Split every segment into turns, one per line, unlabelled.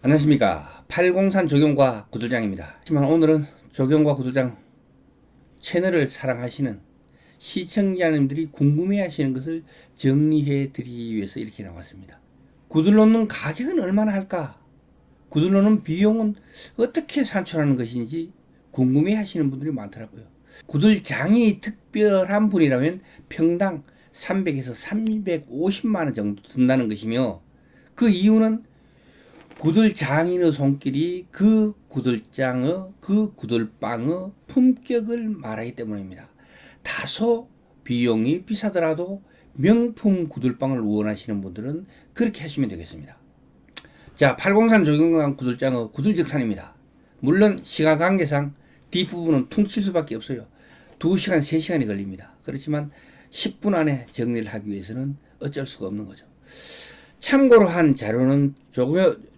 안녕하십니까. 팔공산 조경과 구두장입니다. 하지만 오늘은 조경과 구두장 채널을 사랑하시는 시청자님들이 궁금해 하시는 것을 정리해 드리기 위해서 이렇게 나왔습니다. 구들 놓는 가격은 얼마나 할까? 구들 놓는 비용은 어떻게 산출하는 것인지 궁금해 하시는 분들이 많더라고요. 구들 장인이 특별한 분이라면 평당 300에서 350만원 정도 든다는 것이며, 그 이유는 구들 장인의 손길이 그 구들장의 그 구들빵의 품격을 말하기 때문입니다. 다소 비용이 비싸더라도 명품 구들빵을 원하시는 분들은 그렇게 하시면 되겠습니다. 자, 팔공산 조경관 구들장의 구들적산입니다. 물론 시간 관계상 뒷부분은 퉁칠 수밖에 없어요. 2시간, 3시간이 걸립니다. 그렇지만 10분 안에 정리를 하기 위해서는 어쩔 수가 없는 거죠. 참고로 한 자료는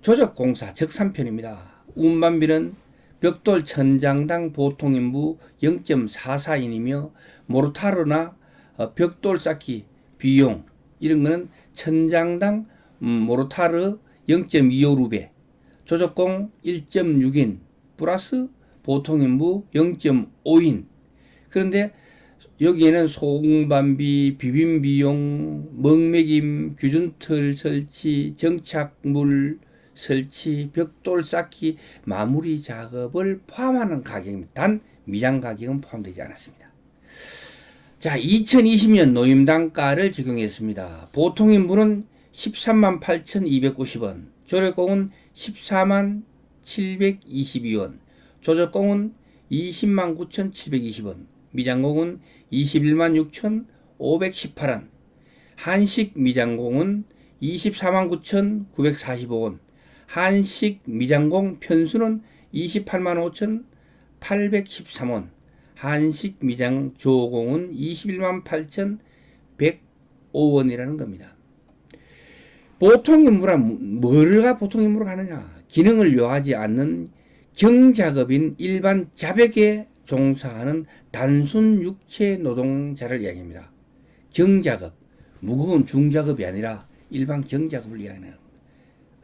조적공사 적산편입니다. 운반비는 벽돌 천장당 보통인부 0.44인이며 모르타르나 벽돌 쌓기 비용 이런 거는 천장당 모르타르 0.25루베, 조적공 1.6인 플러스 보통인부 0.5인. 그런데 여기에는 소음반비, 비빔비용, 먹매김, 규준틀 설치, 정착물 설치, 벽돌 쌓기, 마무리 작업을 포함하는 가격입니다. 단 미장 가격은 포함되지 않았습니다. 자, 2020년 노임단가를 적용했습니다. 보통 인부는 13만 8,290원, 조력공은 14만 722원, 조적공은 20만 9,720원, 미장공은 21만 6,518원, 한식 미장공은 24만 9,945원, 한식 미장공 편수는 28만 5,813원, 한식 미장 조공은 21만 8,105원이라는 겁니다. 보통 인물은 뭐가 보통 인물을 하느냐? 기능을 요하지 않는 경작업인 일반 자백에 종사하는 단순 육체 노동자를 이야기합니다. 경작업, 무거운 중작업이 아니라 일반 경작업을 이야기하는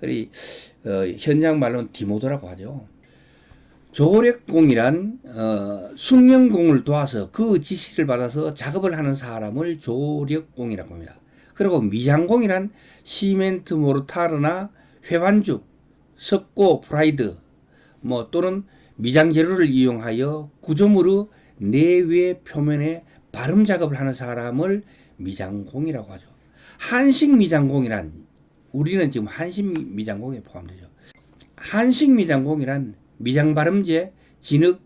겁니다. 현장 말로는 디모더라고 하죠. 조력공이란 숙련공을 도와서 그 지시를 받아서 작업을 하는 사람을 조력공이라고 합니다. 그리고 미장공이란 시멘트 모르타르나 회반죽, 석고 프라이드 또는 미장 재료를 이용하여 구조물의 내외 표면에 발음 작업을 하는 사람을 미장공이라고 하죠. 한식 미장공이란, 우리는 지금 한식 미장공에 포함되죠. 한식 미장공이란 미장 발음제, 진흙,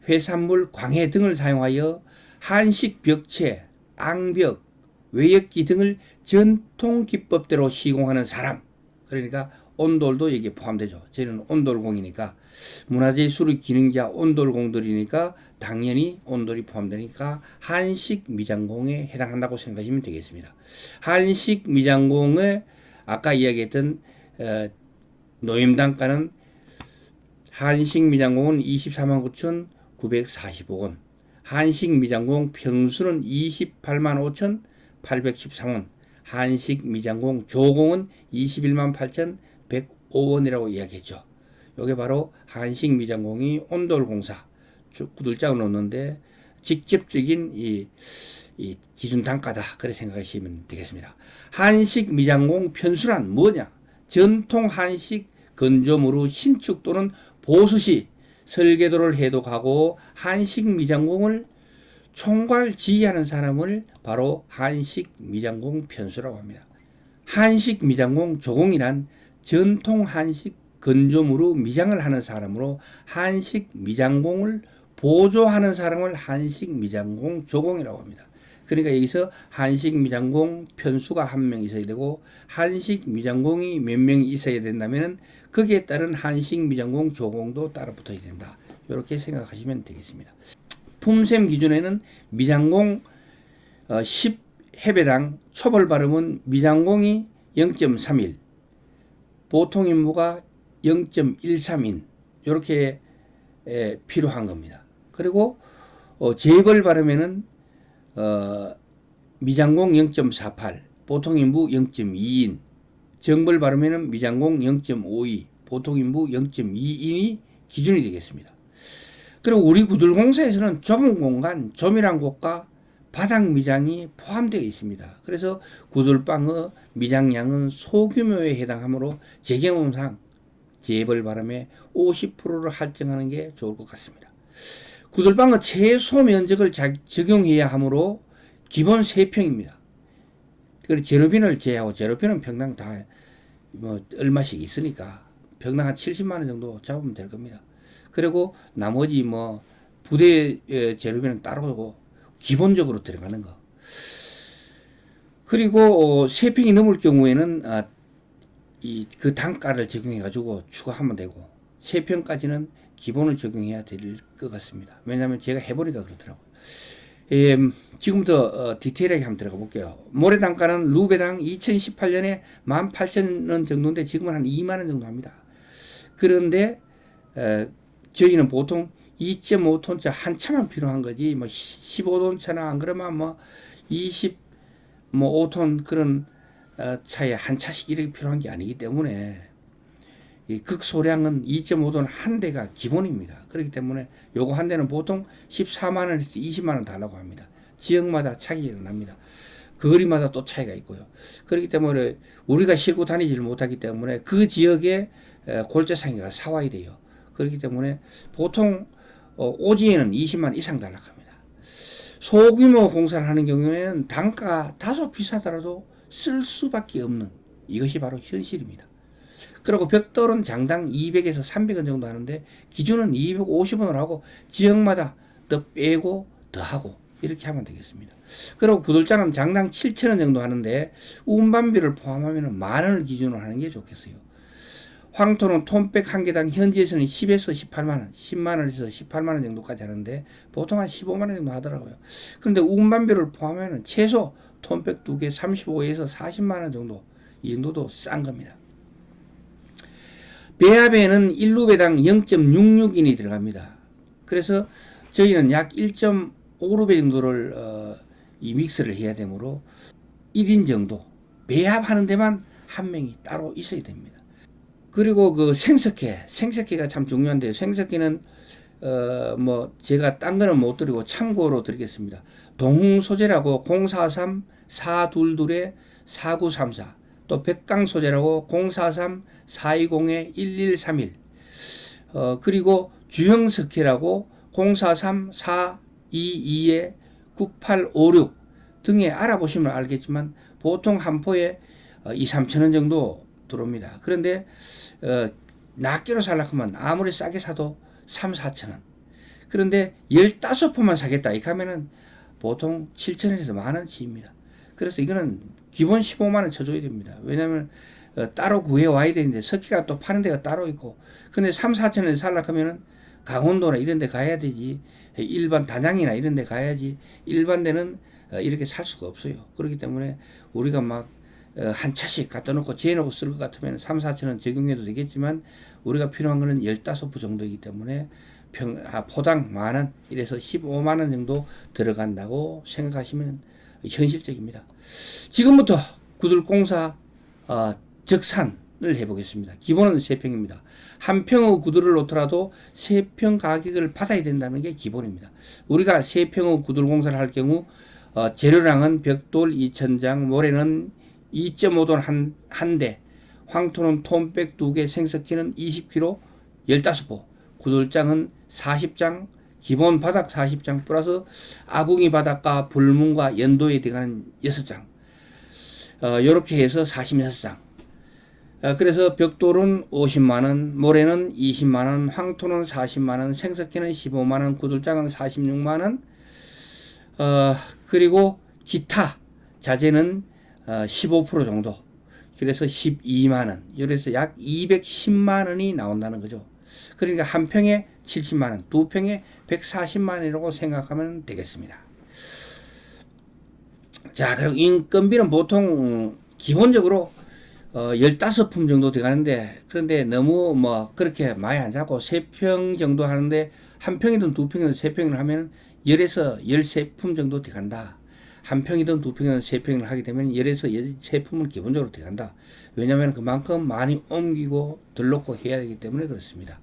회산물, 광해 등을 사용하여 한식 벽체, 앙벽, 외역기 등을 전통 기법대로 시공하는 사람. 그러니까 온돌도 여기에 포함되죠. 저희는 온돌공이니까, 문화재 수립 기능자 온돌공들이니까 당연히 온돌이 포함되니까 한식 미장공에 해당한다고 생각하시면 되겠습니다. 한식 미장공의 아까 이야기했던 노임단가는 한식 미장공은 24만 9,945원, 한식 미장공 평수는 28만 5,813원, 한식 미장공 조공은 21만 8,105원이라고 이야기했죠. 이게 바로 한식 미장공이 온돌공사 구들장을 놓는데 직접적인 이 기준 단가다, 그렇게 생각하시면 되겠습니다. 한식 미장공 편수란 뭐냐? 전통 한식 건조물의 신축 또는 보수 시 설계도를 해독하고 한식 미장공을 총괄 지휘하는 사람을 바로 한식 미장공 편수라고 합니다. 한식 미장공 조공이란 전통 한식 건조물의 미장을 하는 사람으로 한식 미장공을 보조하는 사람을 한식 미장공 조공이라고 합니다. 그러니까 여기서 한식 미장공 편수가 한 명 있어야 되고 한식 미장공이 몇 명이 있어야 된다면 거기에 따른 한식 미장공 조공도 따라 붙어야 된다. 이렇게 생각하시면 되겠습니다. 품셈 기준에는 미장공 10회배당 초벌 발음은 미장공이 0.31, 보통 인부가 0.13인 이렇게 필요한 겁니다. 그리고 재벌 발음에는 미장공 0.48, 보통 인부 0.2인, 정벌 발음에는 미장공 0.52, 보통인부 0.2인이 기준이 되겠습니다. 그리고 우리 구들공사에서는 좁은 공간, 조밀한 곳과 바닥 미장이 포함되어 있습니다. 그래서 구들방의 미장량은 소규모에 해당하므로 제 경험상 재벌 바람에 50%를 할증하는 게 좋을 것 같습니다. 구들방의 최소 면적을 적용해야 하므로 기본 3평입니다. 그리고 제로빈을 제외하고, 제로빈은 평당 다 뭐 얼마씩 있으니까 평당 한 70만원 정도 잡으면 될 겁니다. 그리고 나머지 뭐 부대 제로비는 따로 기본적으로 들어가는 거. 그리고 3평이 넘을 경우에는 그 단가를 적용해 가지고 추가하면 되고, 3평까지는 기본을 적용해야 될 것 같습니다. 왜냐하면 제가 해보니까 그렇더라고요. 지금부터 디테일하게 한번 들어가 볼게요. 모래 단가는 루베당 2018년에 18,000원 정도인데 지금은 한 2만원 정도 합니다. 그런데 저희는 보통 2.5톤차 한 차만 필요한 거지, 뭐 15톤차나 안 그러면 뭐 25톤 그런 차에 한 차씩 이렇게 필요한 게 아니기 때문에 이 극소량은 2.5톤 한 대가 기본입니다. 그렇기 때문에 요거 한 대는 보통 14만원에서 20만원 달라고 합니다. 지역마다 차이가 일어납니다. 거리마다 또 차이가 있고요. 그렇기 때문에 우리가 싣고 다니지를 못하기 때문에 그 지역에 골재상이가 사와야 돼요. 그렇기 때문에 보통 오지에는 20만 이상 달라고 합니다. 소규모 공사를 하는 경우에는 단가가 다소 비싸더라도 쓸 수밖에 없는, 이것이 바로 현실입니다. 그리고 벽돌은 장당 200에서 300원 정도 하는데 기준은 250원을 하고 지역마다 더 빼고 더 하고 이렇게 하면 되겠습니다. 그리고 구들장은 장당 7,000원 정도 하는데 운반비를 포함하면 만원을 기준으로 하는 게 좋겠어요. 황토는 톤백 한 개당 현지에서는 10에서 18만원, 10만원에서 18만원 정도까지 하는데 보통 한 15만원 정도 하더라고요. 그런데 운반비를 포함하면 최소 톤백 2개 35에서 40만원 정도, 이 정도도 싼 겁니다. 배합에는 1루배당 0.66인이 들어갑니다. 그래서 저희는 약 1.5루배 정도를 이 믹스를 해야 되므로 1인 정도 배합하는 데만 한 명이 따로 있어야 됩니다. 그리고 그 생석회가 참 중요한데요. 생석회는 뭐 제가 딴 거는 못 드리고 참고로 드리겠습니다. 동흥소재라고 043-422-4934, 또 백강소재라고 043-420-1131, 그리고 주형석회라고 043-422-9856 등에 알아보시면 알겠지만 보통 한 포에 2-3천원 정도 들어옵니다. 그런데 낱개로 살려고 하면 아무리 싸게 사도 3-4천원. 그런데 15포만 사겠다 이렇게 하면은 보통 7천원에서 만원치입니다. 그래서 이거는 기본 15만원 쳐줘야 됩니다. 왜냐하면 따로 구해 와야 되는데 석회가 또 파는 데가 따로 있고, 근데 3-4천원에 살려고 하면은 강원도나 이런 데 가야 되지, 일반 단양이나 이런 데 가야지 일반 데는 이렇게 살 수가 없어요. 그렇기 때문에 우리가 막 한 차씩 갖다 놓고 재놓고 쓸 것 같으면 3-4천원 적용해도 되겠지만 우리가 필요한 거는 15부 정도이기 때문에 포당 만원, 이래서 15만원 정도 들어간다고 생각하시면 현실적입니다. 지금부터 구들공사 적산을 해보겠습니다. 기본은 3평입니다. 한 평의 구들을 놓더라도 3평 가격을 받아야 된다는 게 기본입니다. 우리가 3평의 구들공사를 할 경우 재료량은 벽돌 2,000장, 모래는 2.5톤 한 대, 황토는 톤백 2개, 생석회는 20kg 15포, 구들장은 40장, 기본 바닥 40장 플러스 아궁이 바닥과 불문과 연도에 들어가는 6장, 요렇게 해서 46장. 그래서 벽돌은 50만원, 모래는 20만원, 황토는 40만원, 생석회는 15만원, 구들장은 46만원, 그리고 기타 자재는 15% 정도, 그래서 12만원, 그래서 약 210만원이 나온다는 거죠. 그러니까 한 평에 70만원, 두 평에 140만원이라고 생각하면 되겠습니다. 자, 그리고 인건비는 보통 기본적으로 15품 정도 들어가는데, 그런데 너무 뭐 그렇게 많이 안 잡고 3평 정도 하는데, 한 평이든 두 평이든 3평을 하면 10에서 13품 정도 들어간다. 한 평이든 두 평이든 세 평을 하게 되면 열에서 세 품은 기본적으로 들어간다. 왜냐하면 그만큼 많이 옮기고 들놓고 해야 되기 때문에 그렇습니다.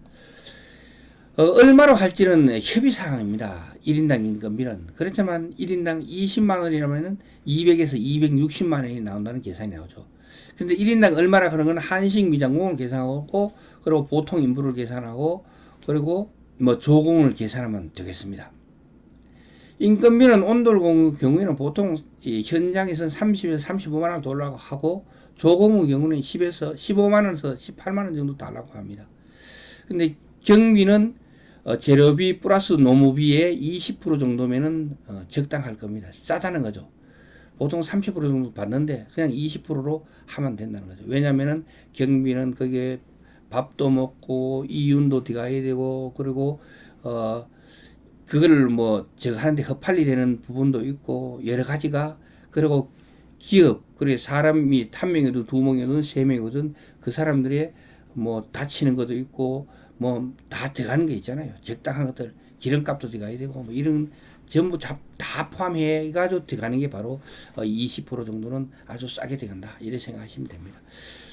얼마로 할지는 협의 사항입니다. 1인당 인건비는. 그렇지만 1인당 20만 원이라면 200에서 260만 원이 나온다는 계산이 나오죠. 근데 1인당 얼마라 그런 건 한식 미장공을 계산하고, 그리고 보통 인부를 계산하고, 그리고 뭐 조공을 계산하면 되겠습니다. 인건비는 온돌공의 경우에는 보통 현장에서는 30에서 35만 원 달라고 하고, 조공의 경우는 10에서 15만 원에서 18만 원 정도 달라고 합니다. 근데 경비는 재료비 플러스 노무비의 20% 정도면은 적당할 겁니다. 싸다는 거죠. 보통 30% 정도 받는데 그냥 20%로 하면 된다는 거죠. 왜냐면은 경비는 그게 밥도 먹고 이윤도 들어가야 되고, 그리고 그걸 뭐 저거 하는데 허팔리 되는 부분도 있고 여러 가지가, 그리고 기업, 그리고 사람이 한 명이든 두 명이든 세 명이든 그 사람들의 뭐 다치는 것도 있고 뭐 다 들어가는 게 있잖아요. 적당한 것들, 기름값도 들어가야 되고 뭐 이런 전부 다 포함해 가지고 들어가는 게 바로 20% 정도는 아주 싸게 들어간다, 이렇게 생각하시면 됩니다.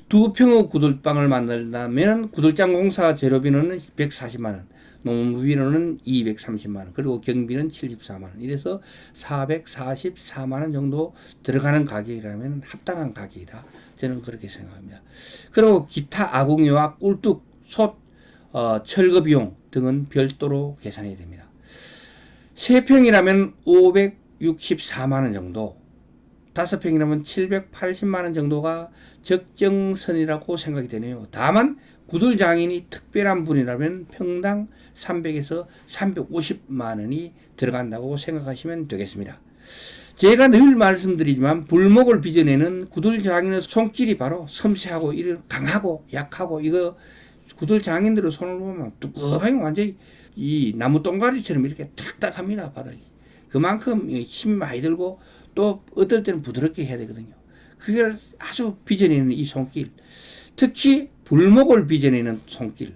두 평의 구들방을 만들려면 구들장 공사 재료비는 140만 원, 농무비로는 230만 원, 그리고 경비는 74만 원, 이래서 444만 원 정도 들어가는 가격이라면 합당한 가격이다, 저는 그렇게 생각합니다. 그리고 기타 아궁이와 꿀뚝, 솥, 철거 비용 등은 별도로 계산해야 됩니다. 3평이라면 564만 원 정도, 5평이라면 780만 원 정도가 적정선이라고 생각이 되네요. 다만 구들장인이 특별한 분이라면 평당 300에서 350만 원이 들어간다고 생각하시면 되겠습니다. 제가 늘 말씀드리지만 불목을 빚어내는 구들장인의 손길이 바로 섬세하고 강하고 약하고, 이거 구들장인들의 손을 보면 두꺼하게 완전히 이 나무 똥가리처럼 이렇게 탁탁합니다, 바닥이. 그만큼 힘이 많이 들고 또 어떨 때는 부드럽게 해야 되거든요. 그걸 아주 빚어내는 이 손길, 특히 불목을 빚어내는 손길,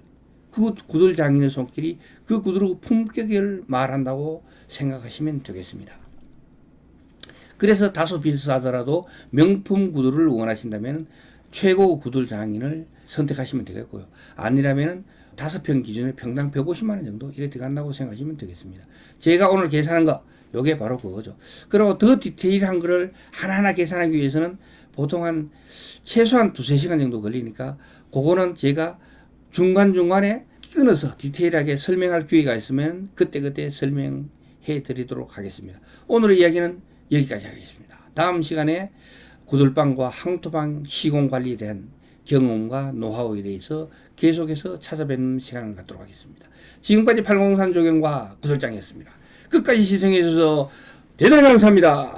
그 구들장인의 손길이 그 구들의 품격을 말한다고 생각하시면 되겠습니다. 그래서 다소 비싸더라도 명품 구두를 원하신다면 최고 구들장인을 선택하시면 되겠고요. 아니라면 5평 기준에 평당 150만 원 정도 이렇게 들어간다고 생각하시면 되겠습니다. 제가 오늘 계산한 거, 요게 바로 그거죠. 그리고 더 디테일한 거를 하나하나 계산하기 위해서는 보통 최소한 2-3시간 정도 걸리니까, 그거는 제가 중간중간에 끊어서 디테일하게 설명할 기회가 있으면 그때그때 설명해 드리도록 하겠습니다. 오늘의 이야기는 여기까지 하겠습니다. 다음 시간에 구들방과 항토방 시공 관리에 대한 경험과 노하우에 대해서 계속해서 찾아뵙는 시간을 갖도록 하겠습니다. 지금까지 팔공산 조경과 구설장이었습니다. 끝까지 시청해 주셔서 대단히 감사합니다.